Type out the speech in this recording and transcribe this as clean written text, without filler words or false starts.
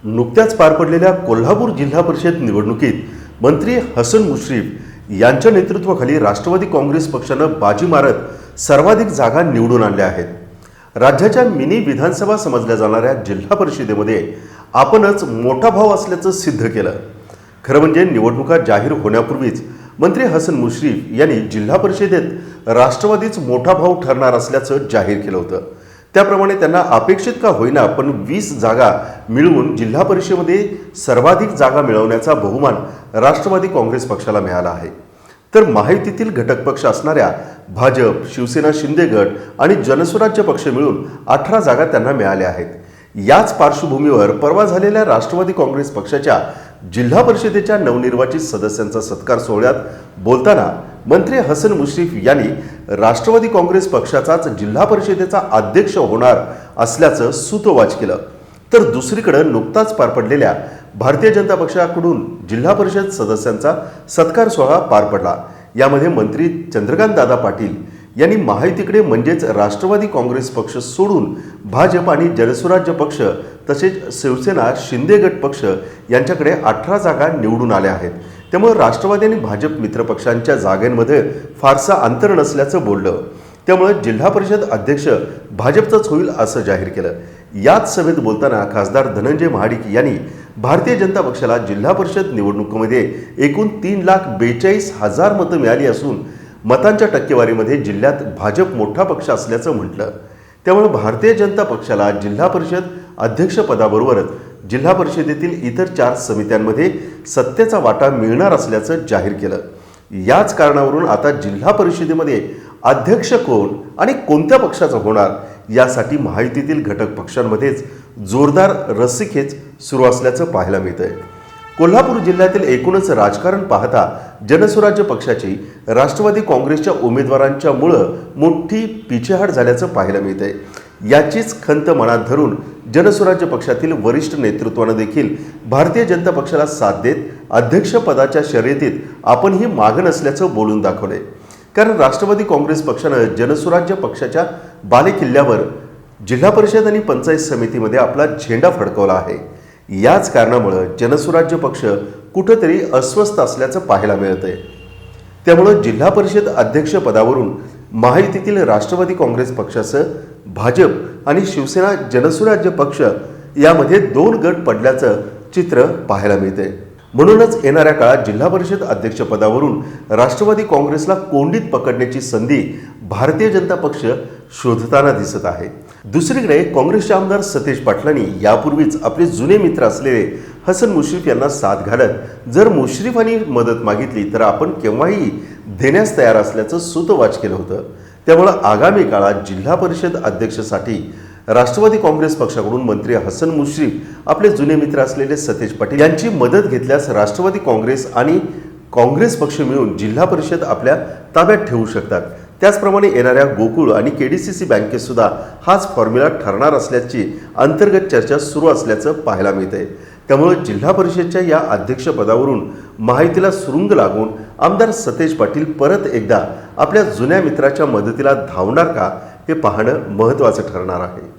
नुकत्याच पार पडलेल्या कोल्हापूर जिल्हा परिषद निवडणुकीत मंत्री हसन मुश्रीफ यांच्या नेतृत्वाखाली राष्ट्रवादी काँग्रेस पक्षानं बाजी मारत सर्वाधिक जागा निवडून आणल्या आहेत। राज्याच्या मिनी विधानसभा समजल्या जाणाऱ्या जिल्हा परिषदेमध्ये आपणच मोठा भाव असल्याचं सिद्ध केलं। खरं म्हणजे निवडणुका जाहीर होण्यापूर्वीच मंत्री हसन मुश्रीफ यांनी जिल्हा परिषदेत राष्ट्रवादीच मोठा भाव ठरणार असल्याचं जाहीर केलं होतं। त्याप्रमाणे त्यांना अपेक्षित का होईना पण 20 जागा मिळवून जिल्हा परिषदेमध्ये सर्वाधिक जागा मिळवण्याचा बहुमान राष्ट्रवादी काँग्रेस पक्षाला मिळाला आहे। तर महायुतीतील घटक पक्ष असणाऱ्या भाजप, शिवसेना, शिंदे गट आणि जनसुराज्य पक्ष मिळून 18 जागा त्यांना मिळाल्या आहेत। याच पार्श्वभूमीवर परवा झालेल्या राष्ट्रवादी काँग्रेस पक्षाच्या जिल्हा परिषदेच्या नवनिर्वाचित सदस्यांचा सत्कार सोहळ्यात बोलताना मंत्री हसन मुश्रीफ यांनी राष्ट्रवादी काँग्रेस पक्षाचाच जिल्हा परिषदेचा अध्यक्ष होणार असल्याचं सूतोवाच केलं। तर दुसरीकडे नुकताच पार पडलेल्या भारतीय जनता पक्षाकडून जिल्हा परिषद सदस्यांचा सत्कार सोहळा पार पडला। यामध्ये मंत्री चंद्रकांत दादा पाटील यांनी महायुतीकडे म्हणजेच राष्ट्रवादी काँग्रेस पक्ष सोडून भाजप आणि जनसुराज्य पक्ष तसेच शिवसेना, शिंदे गट पक्ष यांच्याकडे 18 जागा निवडून आल्या आहेत। त्यामुळे राष्ट्रवादी आणि भाजप मित्रपक्षांच्या जागांमध्ये फारसा अंतर नसल्याचं बोललं। त्यामुळे जिल्हा परिषद अध्यक्ष भाजपचाच होईल असं जाहीर केलं। याच सभेत बोलताना खासदार धनंजय महाडिक यांनी भारतीय जनता पक्षाला जिल्हा परिषद निवडणुकीमध्ये एकूण 3,42,000 मतं मिळाली असून मतांच्या टक्केवारीमध्ये जिल्ह्यात भाजप मोठा पक्ष असल्याचं म्हटलं। त्यामुळे भारतीय जनता पक्षाला जिल्हा परिषद अध्यक्षपदाबरोबरच जिल्हा परिषदेतील इतर 4 समित्यांमध्ये सत्तेचा वाटा मिळणार असल्याचं जाहीर केलं। याच कारणावरून आता जिल्हा परिषदेमध्ये अध्यक्ष कोण आणि कोणत्या पक्षाचा होणार यासाठी महायुतीतील घटक पक्षांमध्येच जोरदार रस्सीखेच सुरू असल्याचं पाहायला मिळतंय। कोल्हापूर जिल्ह्यातील एकूणच राजकारण पाहता जनसुराज्य पक्षाची राष्ट्रवादी काँग्रेसच्या उमेदवारांच्या मुळं मोठी पिछेहाट झाल्याचं पाहायला मिळतंय। याचीच खंत मनात धरून जनसुराज्य पक्षातील वरिष्ठ नेतृत्वानं देखील भारतीय जनता पक्षाला साथ देत अध्यक्षपदाच्या शर्यतीत आपणही मागे नसल्याचं बोलून दाखवलंय। कारण राष्ट्रवादी काँग्रेस पक्षानं जनसुराज्य पक्षाच्या बालेकिल्ल्यावर जिल्हा परिषद आणि पंचायत समितीमध्ये आपला झेंडा फडकवला आहे। याच कारणामुळे जनसुराज्य पक्ष कुठेतरी अस्वस्थ असल्याचं पाहायला मिळतंय। त्यामुळे जिल्हा परिषद अध्यक्ष पदावरून महायुतीतील राष्ट्रवादी काँग्रेस पक्षासह भाजप आणि शिवसेना जनसुराज्य पक्ष यामध्ये 2 गट पडल्याचं चित्र पाहायला मिळते। म्हणूनच येणाऱ्या काळात जिल्हा परिषद अध्यक्ष पदावरून राष्ट्रवादी काँग्रेसला कोंडीत पकडण्याची संधी भारतीय जनता पक्ष शोधताना दिसत आहे। दुसरीकडे काँग्रेसचे आमदार सतेज पाटलांनी यापूर्वीच आपले जुने मित्र असलेले हसन मुश्रीफ यांना साथ घालत जर मुश्रीफांनी मदत मागितली तर आपण केव्हाही देण्यास तयार असल्याचं सूतोवाच केलं होतं। त्यामुळे आगामी काळात जिल्हा परिषद अध्यक्षसाठी राष्ट्रवादी काँग्रेस पक्षाकडून मंत्री हसन मुश्रीफ आपले जुने मित्र असलेले सतेज पाटील यांची मदत घेतल्यास राष्ट्रवादी काँग्रेस आणि काँग्रेस पक्ष मिळून जिल्हा परिषद आपल्या ताब्यात ठेवू शकतात। त्याचप्रमाणे येणाऱ्या गोकुळ आणि केडीसीसी बँकेत सुद्धा हाच फॉर्म्युला ठरणार असल्याची अंतर्गत चर्चा सुरू असल्याचं पाहायला मिळतंय। त्यामुळे जिल्हा परिषदच्या या अध्यक्षपदावरून महायुतीला सुरुंग लागून आमदार सतेज पाटील परत एकदा आपल्या जुन्या मित्राच्या मदतीला धावणार का हे पाहणं महत्त्वाचं ठरणार आहे।